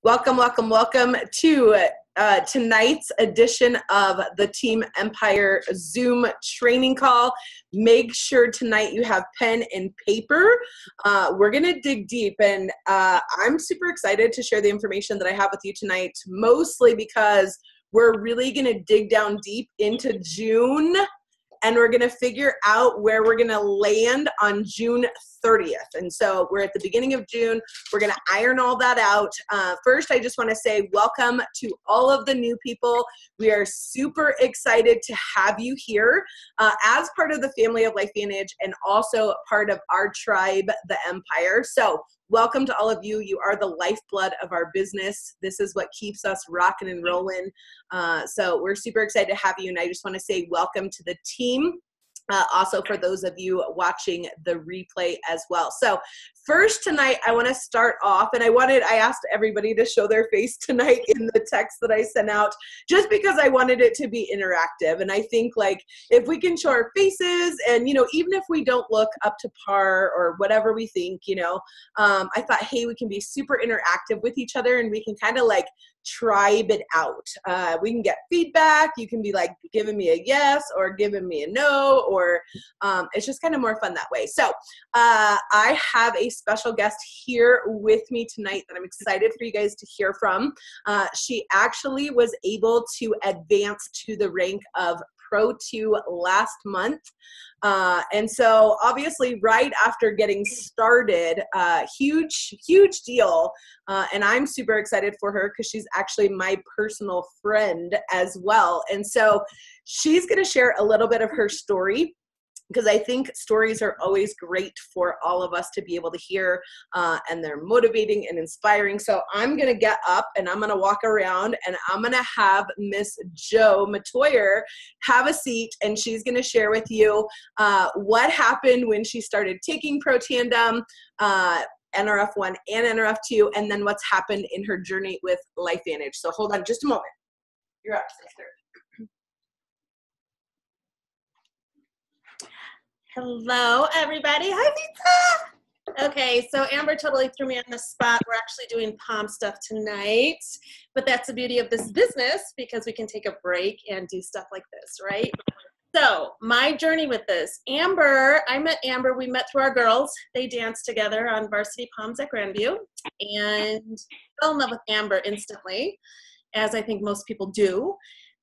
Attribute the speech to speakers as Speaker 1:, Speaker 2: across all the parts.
Speaker 1: Welcome, welcome, welcome to tonight's edition of the Team Empire Zoom training call. Make sure tonight you have pen and paper. We're going to dig deep, and I'm super excited to share the information that I have with you tonight, mostly because we're really going to dig down deep into June, and we're going to figure out where we're going to land on June 30th. And so we're at the beginning of June. We're going to iron all that out. First, I just want to say welcome to all of the new people. We are super excited to have you here as part of the family of LifeVantage and also part of our tribe, the Empire. So welcome to all of you. You are the lifeblood of our business. This is what keeps us rocking and rolling. So we're super excited to have you. And I just want to say welcome to the team. Also for those of you watching the replay as well. So first tonight, I want to start off, and I asked everybody to show their face tonight in the text that I sent out, just because I wanted it to be interactive. And I think, like, if we can show our faces and, even if we don't look up to par or whatever we think, I thought, hey, we can be super interactive with each other and we can kind of like tribe it out. We can get feedback. You can be like giving me a yes or giving me a no, or it's just kind of more fun that way. So I have a special guest here with me tonight that I'm excited for you guys to hear from. She actually was able to advance to the rank of Pro 2 last month. And so obviously right after getting started, huge deal. And I'm super excited for her because she's actually my personal friend as well. And so she's going to share a little bit of her story, because I think stories are always great for all of us to be able to hear, and they're motivating and inspiring. So I'm going to get up and I'm going to walk around and I'm going to have Miss Jo Matoyer have a seat, and she's going to share with you what happened when she started taking Pro Tandem, NRF1 and NRF2, and then what's happened in her journey with LifeVantage. So hold on just a moment. You're up, sister.
Speaker 2: Hello, everybody. Hi, Pizza. Okay, so Amber totally threw me on the spot. We're actually doing palm stuff tonight, but that's the beauty of this business, because we can take a break and do stuff like this, right? So my journey with this, I met Amber. We met through our girls. They danced together on Varsity Palms at Grandview, and fell in love with Amber instantly, as I think most people do.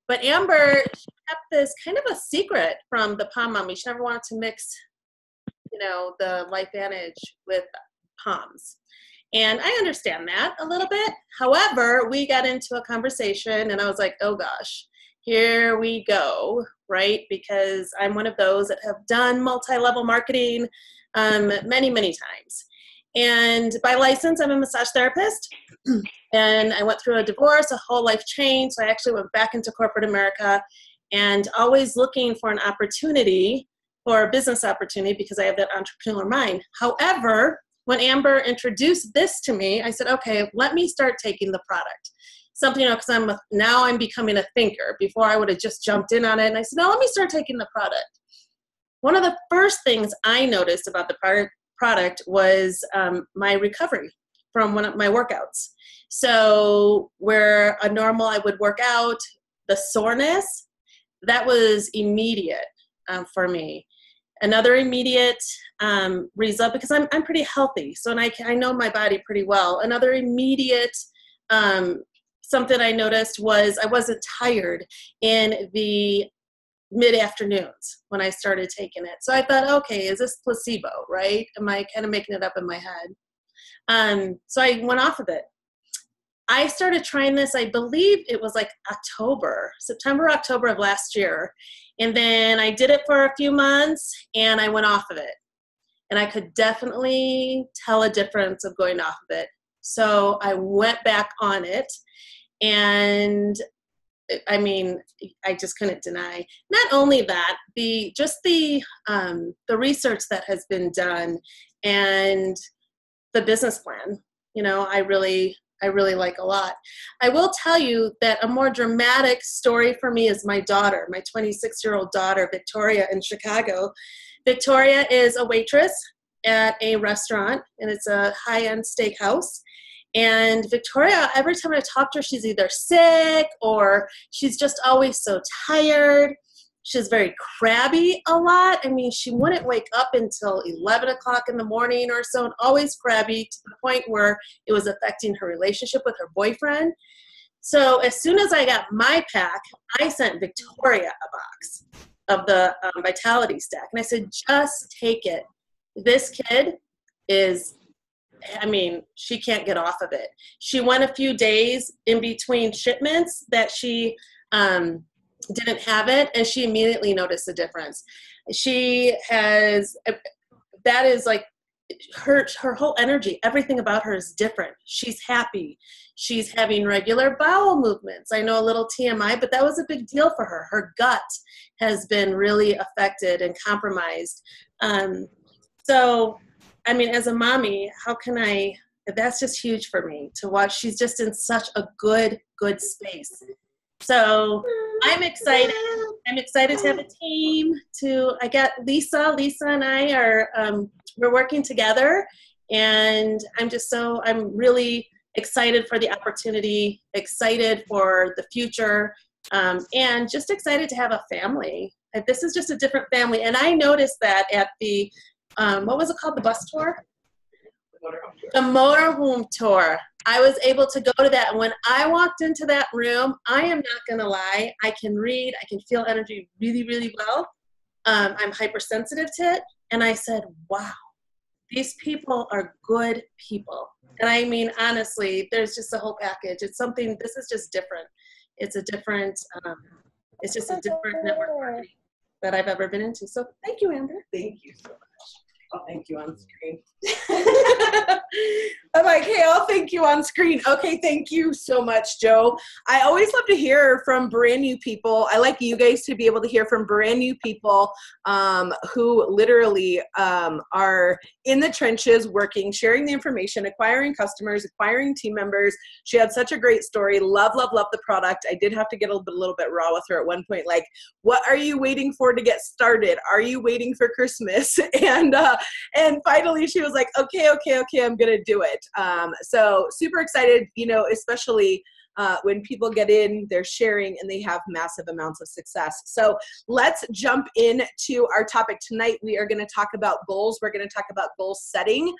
Speaker 2: But Amber, she kept this kind of a secret from the Palm Mommy. She never wanted to mix, the LifeVantage with palms. And I understand that a little bit. However, we got into a conversation and I was like, oh gosh, here we go, right? Because I'm one of those that have done multi-level marketing many, many times. And by license, I'm a massage therapist. And I went through a divorce, a whole life change. So I actually went back into corporate America, and always looking for an opportunity, for a business opportunity, because I have that entrepreneurial mind. However, when Amber introduced this to me, I said, okay, let me start taking the product. Something, because now I'm becoming a thinker. Before I would have just jumped in on it. And I said, no, let me start taking the product. One of the first things I noticed about the product was my recovery from one of my workouts. So where a normal I would work out, the soreness, that was immediate for me. Another immediate result, because I'm pretty healthy, so and I know my body pretty well. Another immediate something I noticed was I wasn't tired in the mid-afternoons when I started taking it. So I thought, okay, is this placebo, right? Am I kind of making it up in my head? So I went off of it. I started trying this, I believe it was like September, October of last year. And then I did it for a few months and I went off of it. And I could definitely tell a difference of going off of it. So I went back on it, and I mean, I just couldn't deny. Not only that, the research that has been done and the business plan, I really like a lot. I will tell you that a more dramatic story for me is my daughter, my 26-year-old daughter, Victoria, in Chicago. Victoria is a waitress at a restaurant, and it's a high-end steakhouse. And Victoria, every time I talk to her, she's either sick or she's just always so tired. She's very crabby a lot. I mean, she wouldn't wake up until 11 o'clock in the morning or so, and always crabby to the point where it was affecting her relationship with her boyfriend. So as soon as I got my pack, I sent Victoria a box of the Vitality Stack. And I said, just take it. This kid is, I mean, she can't get off of it. She went a few days in between shipments that she didn't have it, and she immediately noticed the difference. She has, that is like her whole energy, everything about her is different. She's happy. She's having regular bowel movements. I know a little TMI, but that was a big deal for her. Her gut has been really affected and compromised. So, I mean, as a mommy, how can that's just huge for me to watch. She's just in such a good space. So I'm excited. I'm excited to have a team I got Lisa. Lisa and I are, we're working together, and I'm really excited for the opportunity, excited for the future, and just excited to have a family. This is just a different family. And I noticed that at the, what was it called? The bus tour? The motorhome tour. I was able to go to that. And when I walked into that room, I am not going to lie, I can read, I can feel energy really, really well. I'm hypersensitive to it. And I said, wow, these people are good people. And I mean, honestly, there's just a whole package. It's something, this is just different. It's a different, it's just a different network marketing that I've ever been into. So thank you, Amber.
Speaker 1: Thank you so much. I'll thank you on screen. I'm like, hey, I'll thank you on screen. Okay, thank you so much, Joe. I always love to hear from brand new people. I like you guys to be able to hear from brand new people who literally are in the trenches working, sharing the information, acquiring customers, acquiring team members. She had such a great story. Love, love, love the product. I did have to get a little bit raw with her at one point. Like, what are you waiting for to get started? Are you waiting for Christmas? And finally she was like, okay, I'm going to do it. So super excited, you know, especially when people get in, they're sharing and they have massive amounts of success. So let's jump into our topic tonight. We are going to talk about goals. We're going to talk about goal setting.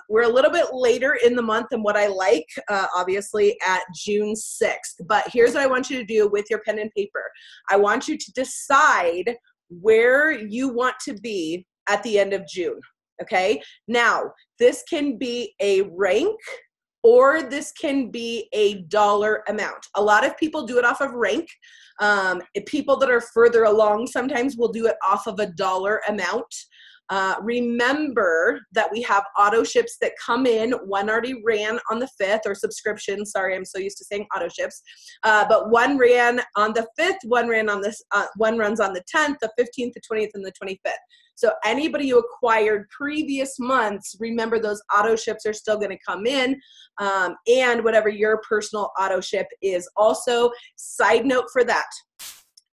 Speaker 1: We're a little bit later in the month than what I like, obviously at June 6th, but here's what I want you to do with your pen and paper. I want you to decide where you want to be at the end of June. Okay. Now, this can be a rank or this can be a dollar amount. A lot of people do it off of rank. People that are further along sometimes will do it off of a dollar amount. Remember that we have auto ships that come in. One already ran on the 5th, or subscription. Sorry, I'm so used to saying auto ships. But one ran on the 5th, one ran on this, one runs on the 10th, the 15th, the 20th, and the 25th. So anybody you acquired previous months, remember those auto ships are still going to come in, and whatever your personal auto ship is. Also, side note for that,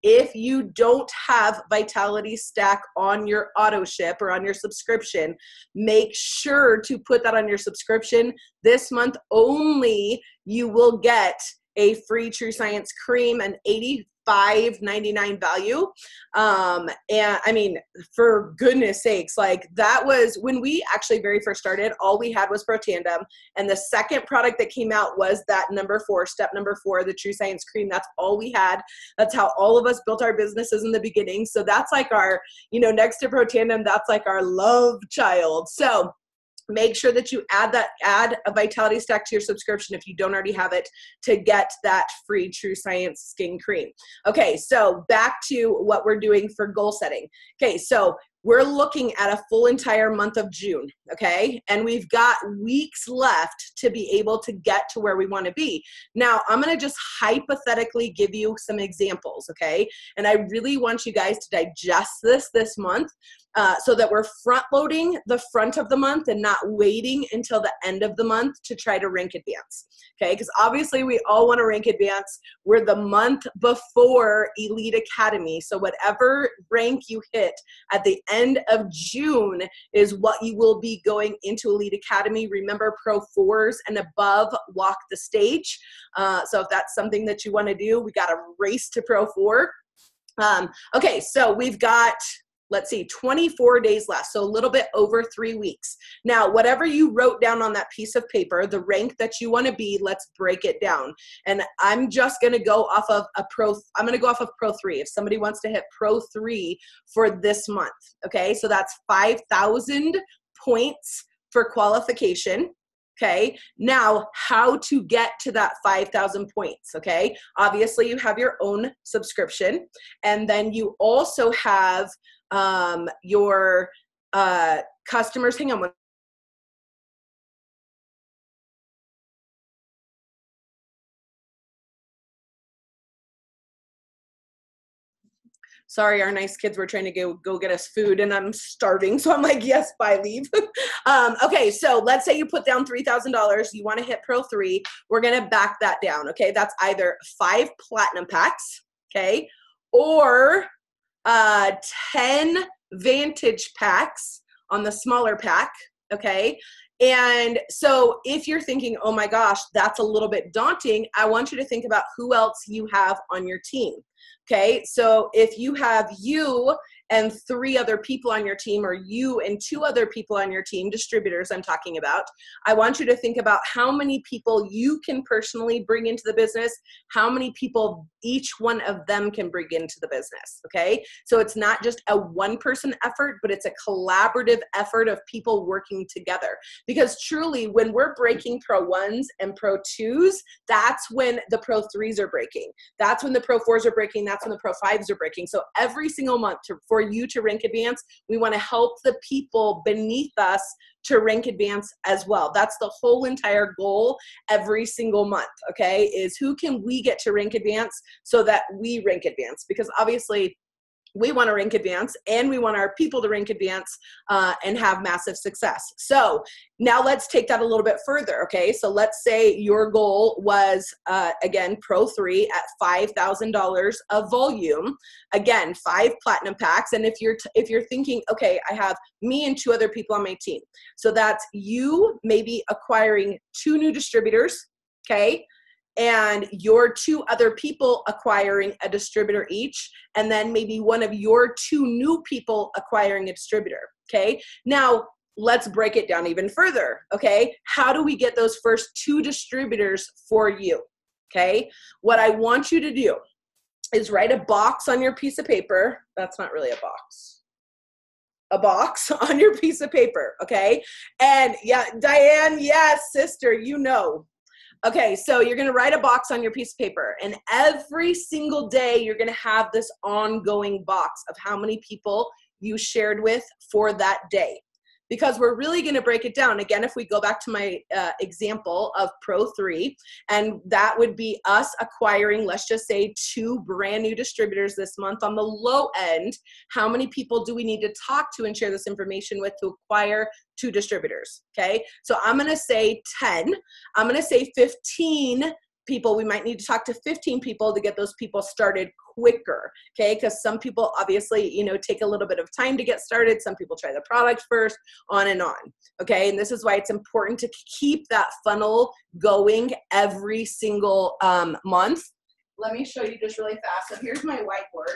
Speaker 1: if you don't have Vitality Stack on your auto ship or on your subscription, make sure to put that on your subscription. This month only, you will get a free True Science cream, an $85.99 value. And I mean, for goodness sakes, like that was when we actually very first started, all we had was Pro Tandem. And the second product that came out was that step number 4, the True Science cream. That's all we had. That's how all of us built our businesses in the beginning. So that's like our, you know, next to Pro Tandem, that's like our love child. So make sure that you add a Vitality Stack to your subscription if you don't already have it, to get that free True Science skin cream. Okay, so back to what we're doing for goal setting. Okay, so we're looking at a full entire month of June, okay? And we've got weeks left to be able to get to where we want to be. Now, I'm going to just hypothetically give you some examples, okay? And I really want you guys to digest this month so that we're front loading the front of the month and not waiting until the end of the month to try to rank advance, okay? Because obviously we all want to rank advance. We're the month before Elite Academy. So whatever rank you hit at the end of June is what you will be going into Elite Academy. Remember, Pro 4s and above walk the stage. So if that's something that you want to do, we got to race to Pro 4. Okay, so we've got, let's see, 24 days left, so a little bit over 3 weeks. Now, whatever you wrote down on that piece of paper, the rank that you want to be, let's break it down. And I'm just going to go off of I'm going to go off of Pro 3. If somebody wants to hit Pro 3 for this month, okay? So that's 5,000 points for qualification. Okay, now how to get to that 5,000 points, okay? Obviously, you have your own subscription, and then you also have your customers. Hang on. Sorry, our nice kids were trying to go get us food, and I'm starving, so I'm like, yes, bye, leave. Okay, so let's say you put down $3,000. You want to hit Pro 3. We're going to back that down, okay? That's either 5 platinum packs, okay, or 10 Vantage packs on the smaller pack, okay? And so if you're thinking, oh my gosh, that's a little bit daunting, I want you to think about who else you have on your team. Okay, so if you have you and 3 other people on your team, or you and 2 other people on your team, distributors I'm talking about, I want you to think about how many people you can personally bring into the business, how many people each one of them can bring into the business, okay? So it's not just a one-person effort, but it's a collaborative effort of people working together. Because truly, when we're breaking Pro 1s and Pro 2s, that's when the Pro 3s are breaking. That's when the Pro 4s are breaking. That's when the Pro 5s are breaking. So every single month for you to rank advance, we want to help the people beneath us to rank advance as well. That's the whole entire goal every single month, okay, is who can we get to rank advance so that we rank advance? Because obviously we want to rank advance, and we want our people to rank advance and have massive success. So now let's take that a little bit further, okay? So let's say your goal was, again, Pro 3 at $5,000 of volume. Again, 5 platinum packs. And if you're thinking, okay, I have me and 2 other people on my team. So that's you maybe acquiring 2 new distributors, okay? And your 2 other people acquiring a distributor each, and then maybe one of your 2 new people acquiring a distributor, okay? Now, let's break it down even further, okay? How do we get those first 2 distributors for you, okay? What I want you to do is write a box on your piece of paper. That's not really a box. A box on your piece of paper, okay? And yeah, Diane, yes, sister, you know. Okay, so you're going to write a box on your piece of paper, and every single day you're going to have this ongoing box of how many people you shared with for that day. Because we're really going to break it down. Again, if we go back to my example of Pro 3, and that would be us acquiring, let's just say, 2 brand new distributors this month on the low end. How many people do we need to talk to and share this information with to acquire 2 distributors? Okay, so I'm going to say 10. I'm going to say 15 people. We might need to talk to 15 people to get those people started quicker, okay? Because some people obviously, you know, take a little bit of time to get started. Some people try the product first, on and on, okay? And this is why it's important to keep that funnel going every single month. Let me show you just really fast. So here's my whiteboard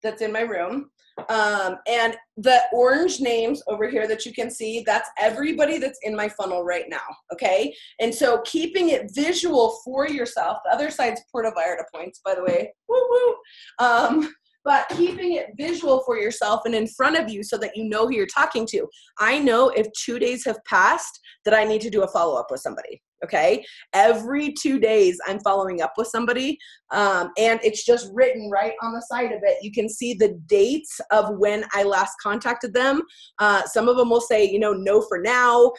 Speaker 1: that's in my room. And the orange names over here that you can see, that's everybody that's in my funnel right now, okay? And so keeping it visual for yourself, the other side's Puerto Vallarta points, by the way, woo woo. But keeping it visual for yourself and in front of you so that you know who you're talking to. I know if 2 days have passed that I need to do a follow-up with somebody, okay? Every 2 days I'm following up with somebody, and it's just written right on the side of it. You can see the dates of when I last contacted them. Some of them will say, you know, no for now,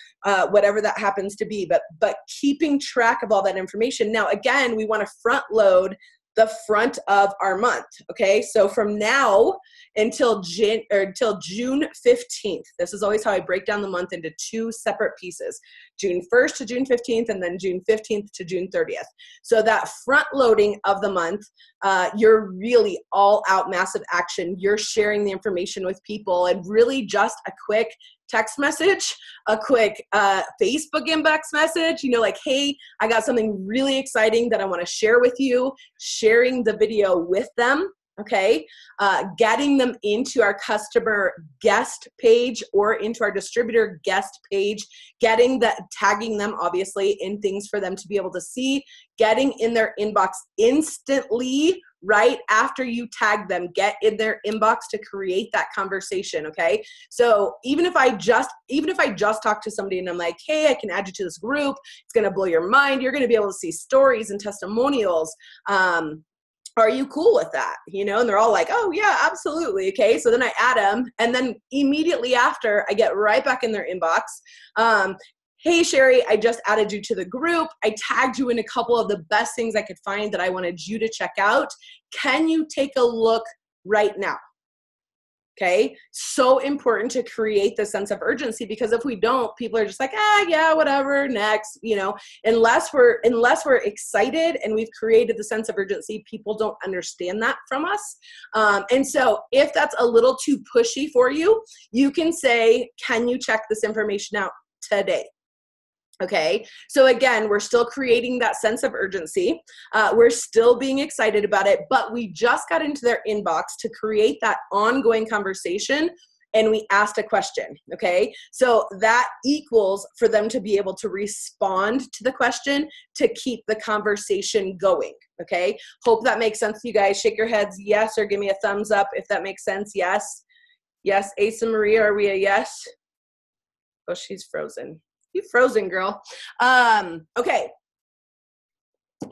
Speaker 1: whatever that happens to be, but keeping track of all that information. Now, again, we want to front load the front of our month. Okay, so from now until June 15th, this is always how I break down the month into two separate pieces: June 1st to June 15th, and then June 15th to June 30th. So that front loading of the month, you're really all out massive action. You're sharing the information with people, and really just a quick text message, a quick Facebook inbox message, like, hey, I got something really exciting that I want to share with you, sharing the video with them, okay, getting them into our customer guest page or into our distributor guest page, tagging them obviously in things for them to be able to see, getting in their inbox instantly right after you tag them, get in their inbox to create that conversation, okay? So even if I just talk to somebody and I'm like, hey, I can add you to this group, it's gonna blow your mind, you're gonna be able to see stories and testimonials. Are you cool with that? And they're all like, oh yeah, absolutely. Okay. So then I add them, and then immediately after I get right back in their inbox. Hey, Sherry, I just added you to the group. I tagged you in a couple of the best things I could find that I wanted you to check out. Can you take a look right now? Okay. So important to create the sense of urgency, because if we don't, people are just like, yeah, whatever, next, unless we're excited and we've created the sense of urgency, people don't understand that from us. And so if that's a little too pushy for you, you can say, can you check this information out today? Okay, so again, we're still creating that sense of urgency. We're still being excited about it, but we just got into their inbox to create that ongoing conversation, and we asked a question, okay? So that equals for them to be able to respond to the question to keep the conversation going, okay? Hope that makes sense to you guys. Shake your heads yes, or give me a thumbs up if that makes sense. Yes. Yes, Asa Maria, are we a yes? Oh, she's frozen. You frozen, girl. Okay.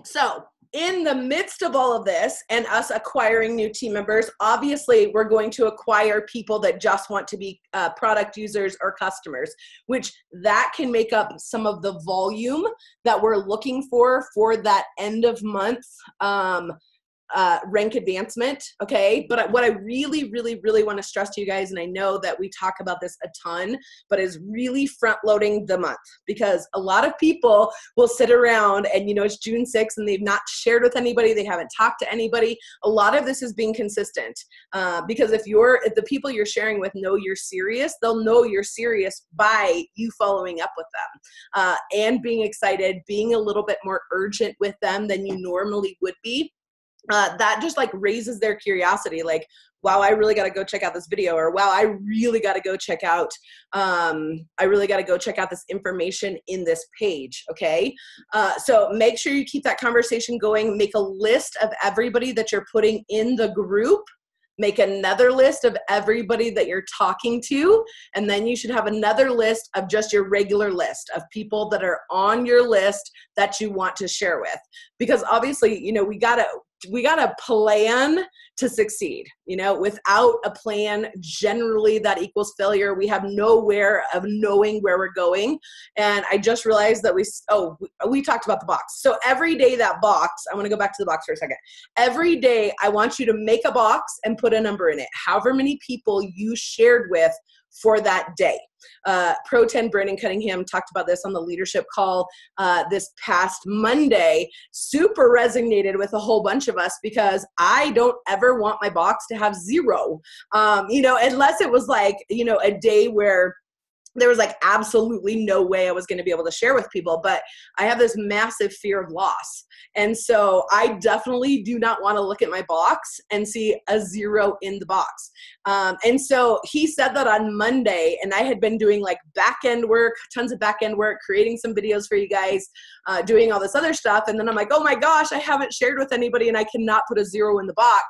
Speaker 1: So in the midst of all of this and us acquiring new team members, obviously we're going to acquire people that just want to be product users or customers, which that can make up some of the volume that we're looking for that end of month rank advancement, okay? But what I really, really, really want to stress to you guys, and I know that we talk about this a ton, but is really front loading the month, because a lot of people will sit around and, it's June 6th and they've not shared with anybody, they haven't talked to anybody. A lot of this is being consistent, because if the people you're sharing with know you're serious, they'll know you're serious by you following up with them and being excited, being a little bit more urgent with them than you normally would be. That just raises their curiosity, like, wow, I really got to go check out this video, or wow, I really got to go check out this information in this page. Okay. So make sure you keep that conversation going. Make a list of everybody that you're putting in the group. Make another list of everybody that you're talking to, and then you should have another list of just your regular list of people that are on your list that you want to share with. Because obviously, we gotta plan to succeed. Without a plan, generally that equals failure. We have nowhere of knowing where we're going. And I just realized that we talked about the box. So every day that box, I want to go back to the box for a second. Every day I want you to make a box and put a number in it, however many people you shared with for that day. Pro 10 Brandon Cunningham talked about this on the leadership call this past Monday. Super resonated with a whole bunch of us, because I don't ever want my box to have 0, unless it was a day where there was absolutely no way I was going to be able to share with people. But I have this massive fear of loss. And so I definitely do not want to look at my box and see a 0 in the box. And so he said that on Monday, and I had been doing back-end work, tons of back-end work, creating some videos for you guys, doing all this other stuff. And then I'm like, oh my gosh, I haven't shared with anybody and I cannot put a 0 in the box.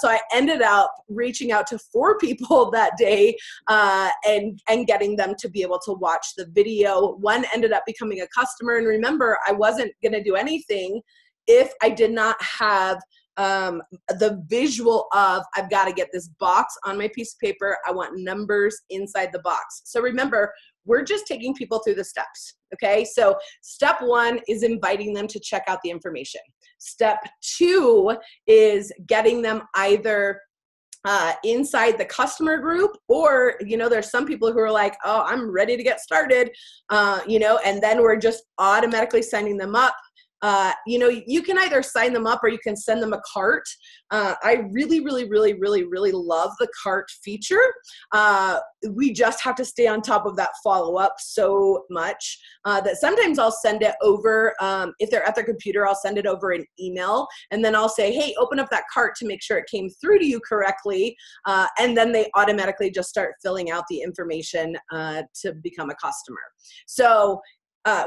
Speaker 1: So I ended up reaching out to 4 people that day and getting them to be able to watch the video. One ended up becoming a customer. And remember, I wasn't going to do anything if I did not have the visual of, I've got to get this box on my piece of paper. I want numbers inside the box. So remember, we're just taking people through the steps. Okay. So step 1 is inviting them to check out the information. Step 2 is getting them either inside the customer group, or, there's some people who are like, oh, I'm ready to get started, and then we're just automatically signing them up. You can either sign them up or you can send them a cart. I really, really, really, really, really love the cart feature. We just have to stay on top of that follow-up so much that sometimes I'll send it over. If they're at their computer, I'll send it over an email, and then I'll say, hey, open up that cart to make sure it came through to you correctly. And then they automatically just start filling out the information to become a customer. So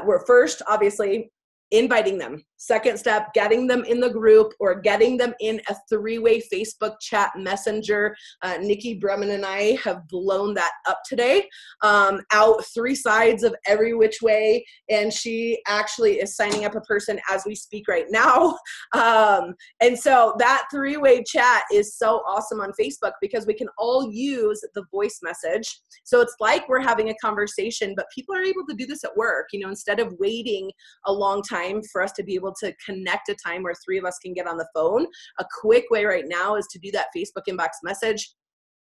Speaker 1: we're first, obviously, inviting them. Second step, getting them in the group or getting them in a 3-way Facebook chat messenger. Nikki Bremen and I have blown that up today, out 3 sides of every which way. And she actually is signing up a person as we speak right now. And so that 3-way chat is so awesome on Facebook because we can all use the voice message. So it's like we're having a conversation, but people are able to do this at work, instead of waiting a long time for us to be able to connect a time where 3 of us can get on the phone. A quick way right now is to do that Facebook inbox message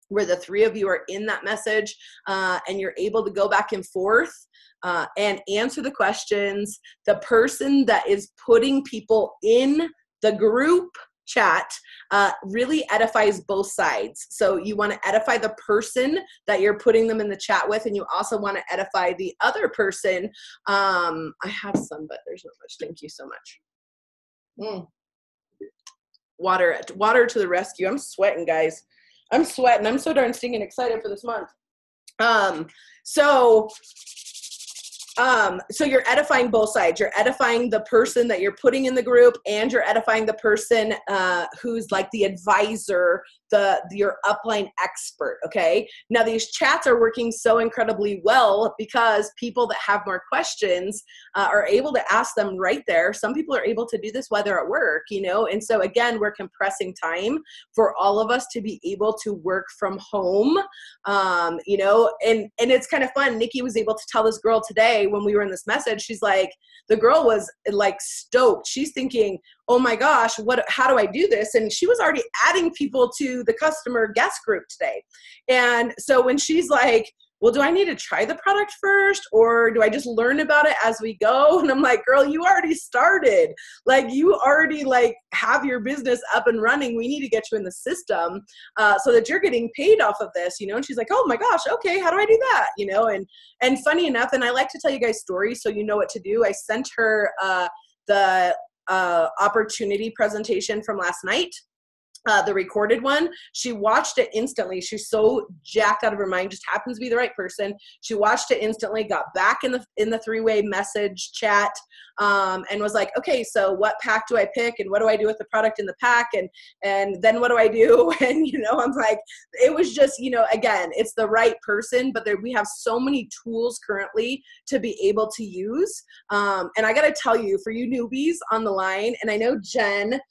Speaker 1: where the 3 of you are in that message, and you're able to go back and forth and answer the questions. The person that is putting people in the group chat really edifies both sides. So you want to edify the person that you're putting them in the chat with, and you also want to edify the other person. I have some, but there's not much. Thank you so much. Water to the rescue. I'm sweating, guys. I'm sweating. I'm so darn stinking excited for this month. So you're edifying both sides. You're edifying the person that you're putting in the group, and you're edifying the person who's like the advisor, your upline expert. Okay. Now these chats are working so incredibly well because people that have more questions are able to ask them right there. Some people are able to do this while they're at work, and so again, we're compressing time for all of us to be able to work from home, and it's kind of fun. Nikki was able to tell this girl today when we were in this message, she's like, the girl was like stoked. She's thinking, oh my gosh, how do I do this? And she was already adding people to the customer guest group today. And so when she's like, well, do I need to try the product first, or do I just learn about it as we go? And I'm like, girl, you already started. Like, you already have your business up and running. We need to get you in the system so that you're getting paid off of this, And she's like, oh my gosh, okay, how do I do that? And funny enough, and I like to tell you guys stories so you know what to do. I sent her the opportunity presentation from last night. The recorded one. She watched it instantly. She's so jacked out of her mind, just happens to be the right person. She watched it instantly, got back in the 3-way message chat, and was like, okay, so what pack do I pick, and what do I do with the product in the pack, and then what do I do? And I'm like, it was just, again, it's the right person, but we have so many tools currently to be able to use. And I got to tell you, for you newbies on the line, and I know Jen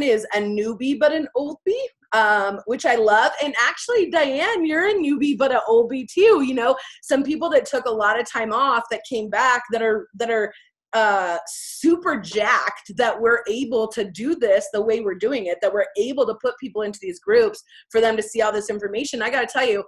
Speaker 1: is a newbie but an oldie, which I love. And actually, Diane, you're a newbie but an oldie too. Some people that took a lot of time off that came back that are super jacked that we're able to do this the way we're doing it, that we're able to put people into these groups for them to see all this information. I got to tell you,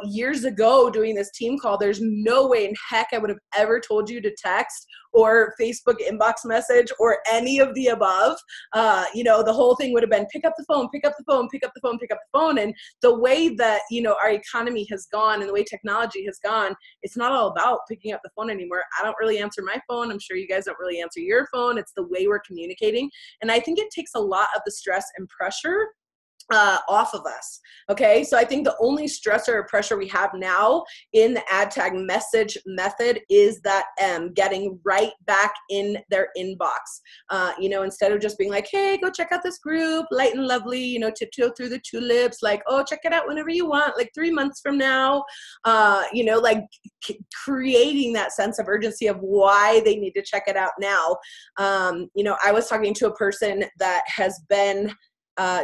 Speaker 1: years ago doing this team call, there's no way in heck I would have ever told you to text or Facebook inbox message or any of the above. The whole thing would have been pick up the phone, pick up the phone, pick up the phone, pick up the phone. And the way that, our economy has gone and the way technology has gone, it's not all about picking up the phone anymore. I don't really answer my phone. I'm sure you guys don't really answer your phone. It's the way we're communicating. And I think it takes a lot of the stress and pressure off of us. Okay. So I think the only stressor or pressure we have now in the ad tag message method is that getting right back in their inbox. Instead of just being like, hey, go check out this group, light and lovely, tiptoe through the tulips, like, oh, check it out whenever you want, like 3 months from now, creating that sense of urgency of why they need to check it out now. I was talking to a person that has been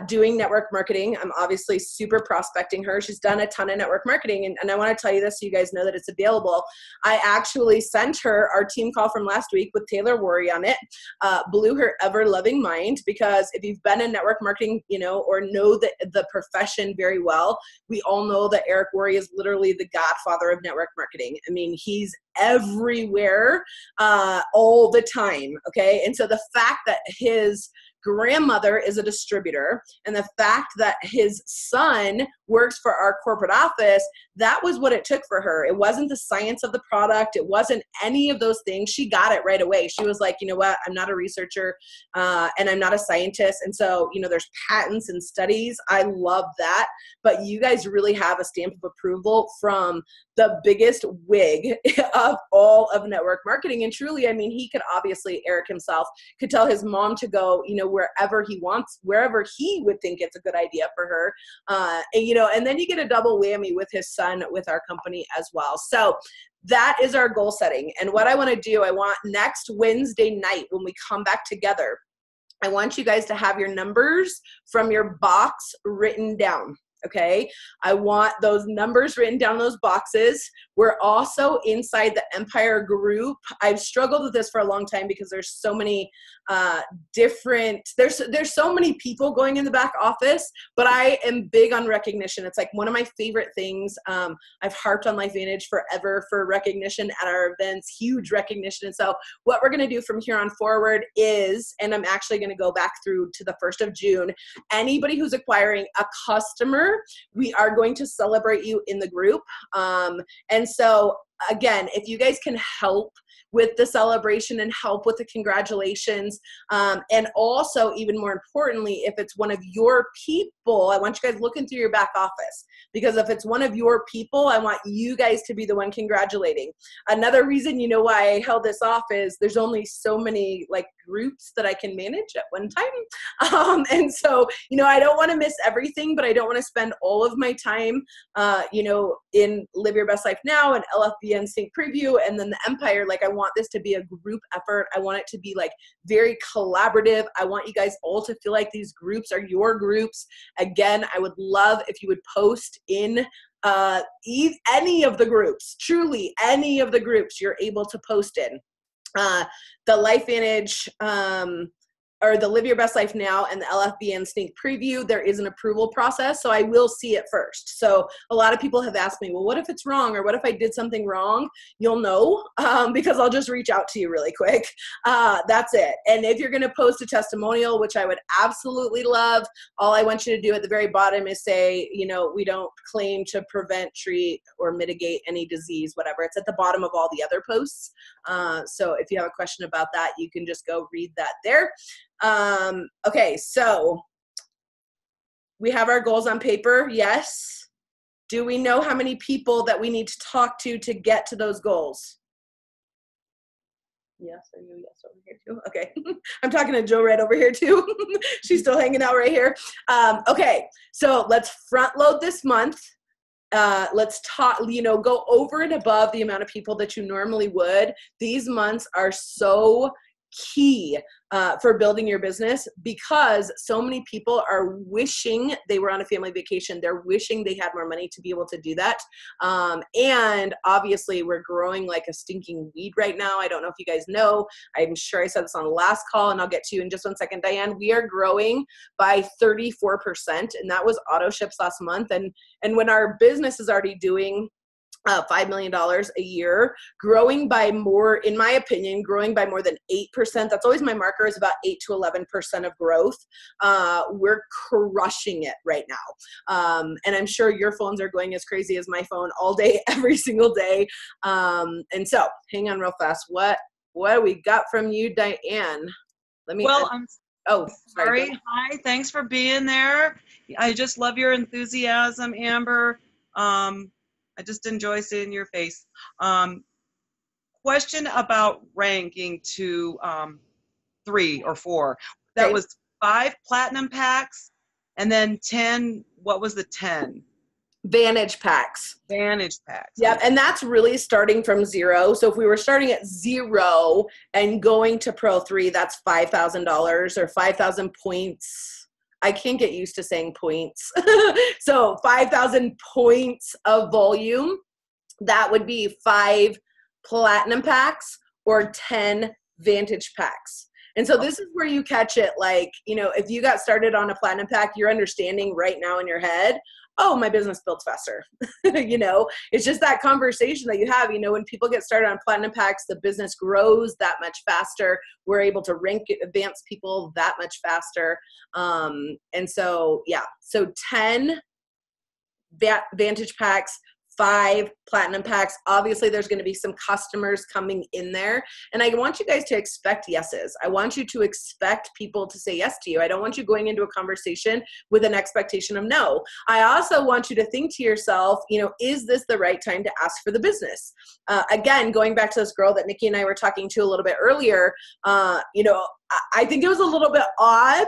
Speaker 1: doing network marketing. I'm obviously super prospecting her. She's done a ton of network marketing. And I want to tell you this so you guys know that it's available. I actually sent her our team call from last week with Taylor Worry on it. Blew her ever loving mind, because if you've been in network marketing, or know the profession very well, we all know that Eric Worry is literally the godfather of network marketing. I mean, he's everywhere all the time. Okay. And so the fact that his grandmother is a distributor, and the fact that his son works for our corporate office, that was what it took for her. It wasn't the science of the product. It wasn't any of those things. She got it right away. She was like, you know what? I'm not a researcher and I'm not a scientist. And so, there's patents and studies. I love that. But you guys really have a stamp of approval from the biggest wig of all of network marketing. And truly, I mean, he could obviously, Eric himself could tell his mom to go, wherever he wants, wherever he would think it's a good idea for her. And then you get a double whammy with his son with our company as well. So that is our goal setting. And what I want to do, I want next Wednesday night when we come back together, I want you guys to have your numbers from your box written down. Okay. I want those numbers written down in those boxes. We're also inside the Empire group. I've struggled with this for a long time because there's so many there's so many people going in the back office, but I am big on recognition. It's like one of my favorite things. I've harped on LifeVantage forever for recognition at our events, huge recognition. And so what we're going to do from here on forward is, and I'm actually going to go back through to the 1st of June, anybody who's acquiring a customer, we are going to celebrate you in the group. And so again, if you guys can help with the celebration and help with the congratulations, and also even more importantly, if it's one of your people, I want you guys looking through your back office, because if it's one of your people, I want you guys to be the one congratulating. Another reason, why I held this off is there's only so many groups that I can manage at one time. And so, I don't want to miss everything, but I don't want to spend all of my time, in Live Your Best Life Now and LFBN Sync Preview and then the Empire. I want this to be a group effort. I want it to be very collaborative. I want you guys all to feel like these groups are your groups. Again, I would love if you would post in any of the groups, truly any of the groups you're able to post in. The LifeVantage, or the Live Your Best Life Now and the LFBN Sneak Preview, there is an approval process, so I will see it first. So a lot of people have asked me, well, what if it's wrong, or what if I did something wrong? You'll know, because I'll just reach out to you really quick. That's it. And if you're going to post a testimonial, which I would absolutely love, all I want you to do at the very bottom is say, we don't claim to prevent, treat, or mitigate any disease, whatever. It's at the bottom of all the other posts. So if you have a question about that, you can just go read that there. Okay, so we have our goals on paper. Yes. Do we know how many people that we need to talk to get to those goals? Yes, are you yes over here too? Okay. I'm talking to Joe Red over here too. She's still hanging out right here. Okay, so let's front load this month. Let's talk, go over and above the amount of people that you normally would. These months are so key for building your business, because so many people are wishing they were on a family vacation. They're wishing they had more money to be able to do that. And obviously we're growing like a stinking weed right now. I don't know if you guys know, I'm sure I said this on the last call, and I'll get to you in just one second, Diane. We are growing by 34%, and that was auto ships last month. And when our business is already doing $5 million a year, growing by more, in my opinion, growing by more than 8%. That's always my marker, is about 8 to 11% of growth. We're crushing it right now. And I'm sure your phones are going as crazy as my phone all day, every single day. And so hang on real fast. What do we got from you, Diane?
Speaker 3: I'm sorry. Hi, thanks for being there. I just love your enthusiasm, Amber. I just enjoy seeing your face. Question about ranking to 3 or 4. That was 5 platinum packs, and then 10. What was the 10?
Speaker 1: Vantage packs.
Speaker 3: Vantage packs.
Speaker 1: Yeah, and that's really starting from 0. So if we were starting at 0 and going to Pro 3, that's $5,000 or 5,000 points. I can't get used to saying points. So 5,000 points of volume, that would be 5 platinum packs or 10 Vantage packs. And so this is where you catch it. Like, you know, if you got started on a platinum pack, you're understanding right now in your head, oh, my business builds faster. You know, it's just that conversation that you have. You know, when people get started on platinum packs, the business grows that much faster. We're able to rank advanced people that much faster. And so, yeah, so 10 Vantage packs, 5 platinum packs. Obviously, there's going to be some customers coming in there. And I want you guys to expect yeses. I want you to expect people to say yes to you. I don't want you going into a conversation with an expectation of no. I also want you to think to yourself, you know, is this the right time to ask for the business? Again, going back to this girl that Nikki and I were talking to a little bit earlier, you know, I think it was a little bit odd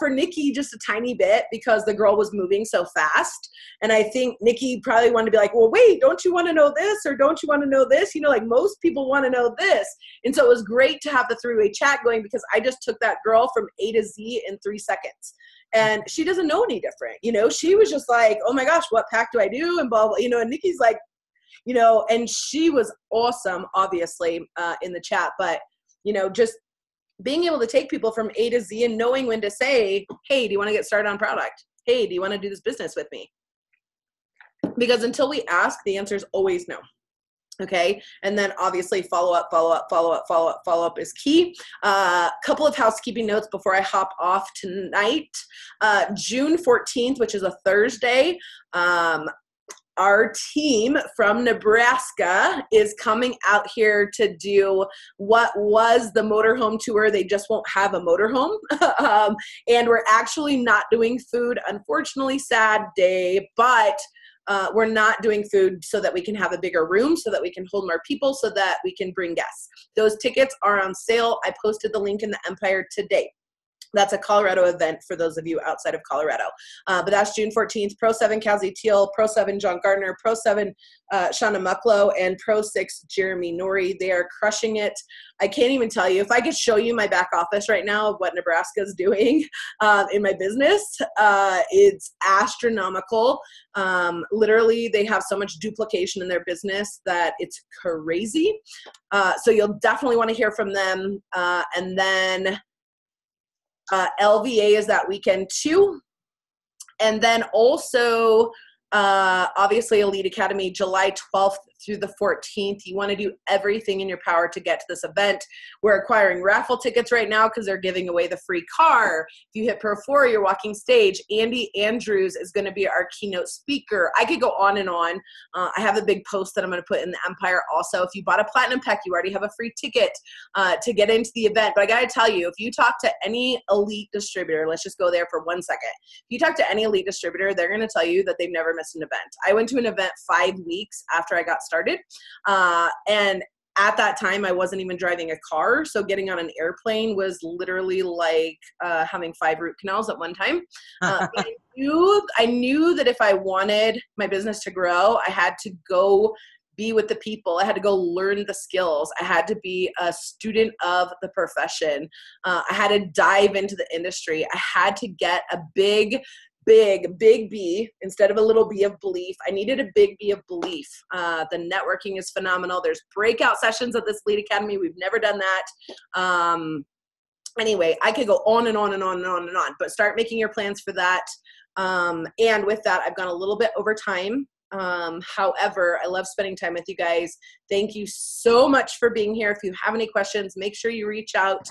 Speaker 1: for Nikki, just a tiny bit, because the girl was moving so fast. And I think Nikki probably wanted to be like, well, wait, don't you want to know this? Or don't you want to know this? You know, like most people want to know this. And so it was great to have the three-way chat going, because I just took that girl from A to Z in 3 seconds. And she doesn't know any different. You know, she was just like, oh my gosh, what pack do I do? And blah, blah, you know, and Nikki's like, you know, and she was awesome, obviously, in the chat. But, you know, just being able to take people from A to Z and knowing when to say, hey, do you want to get started on product? Hey, do you want to do this business with me? Because until we ask, the answer is always no. Okay. And then obviously follow up is key. Couple of housekeeping notes before I hop off tonight. June 14th, which is a Thursday, our team from Nebraska is coming out here to do what was the motorhome tour. They just won't have a motorhome. And we're actually not doing food. Unfortunately, sad day, but we're not doing food so that we can have a bigger room, so that we can hold more people, so that we can bring guests. Those tickets are on sale. I posted the link in the Empire today. That's a Colorado event for those of you outside of Colorado. But that's June 14th. Pro 7 Cassie Teal, Pro 7 John Gardner, Pro 7 Shauna Mucklow, and Pro 6 Jeremy Norrie. They are crushing it. I can't even tell you. If I could show you my back office right now of what Nebraska is doing in my business, it's astronomical. Literally, they have so much duplication in their business that it's crazy. So you'll definitely want to hear from them. And then LVA is that weekend too. And then also, obviously, Elite Academy, July 12th through the 14th. You want to do everything in your power to get to this event. We're acquiring raffle tickets right now because they're giving away the free car. If you hit Pro 4, you're walking stage. Andy Andrews is going to be our keynote speaker. I could go on and on. I have a big post that I'm going to put in the Empire also. If you bought a platinum pack, you already have a free ticket to get into the event. But I got to tell you, if you talk to any elite distributor, let's just go there for 1 second. If you talk to any elite distributor, they're going to tell you that they've never missed an event. I went to an event 5 weeks after I got started. And at that time, I wasn't even driving a car. So getting on an airplane was literally like having 5 root canals at one time. I knew that if I wanted my business to grow, I had to go be with the people. I had to go learn the skills. I had to be a student of the profession. I had to dive into the industry. I had to get a big B instead of a little B of belief. I needed a big B of belief. The networking is phenomenal. There's breakout sessions at this Elite Academy. We've never done that. Anyway, I could go on and on and on and on and on, but start making your plans for that. And with that, I've gone a little bit over time. However, I love spending time with you guys. Thank you so much for being here. If you have any questions, make sure you reach out.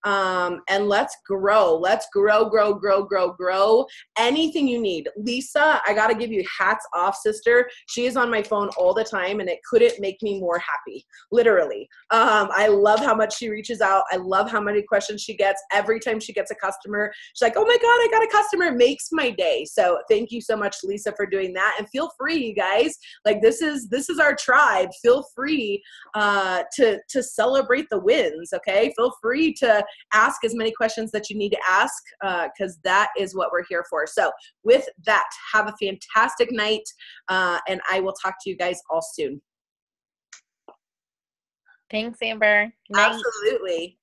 Speaker 1: And let's grow. Let's grow. Anything you need. Lisa, I got to give you hats off, sister. She is on my phone all the time, and it couldn't make me more happy. Literally. I love how much she reaches out. I love how many questions she gets. Every time she gets a customer, she's like, oh my God, I got a customer. It makes my day. So thank you so much, Lisa, for doing that. And feel free, you guys. Like this is our tribe. Feel free to celebrate the wins. Okay. Feel free to ask as many questions that you need to ask, because that is what we're here for. So with that, have a fantastic night, and I will talk to you guys all soon.
Speaker 4: Thanks, Amber.
Speaker 1: Night. Absolutely.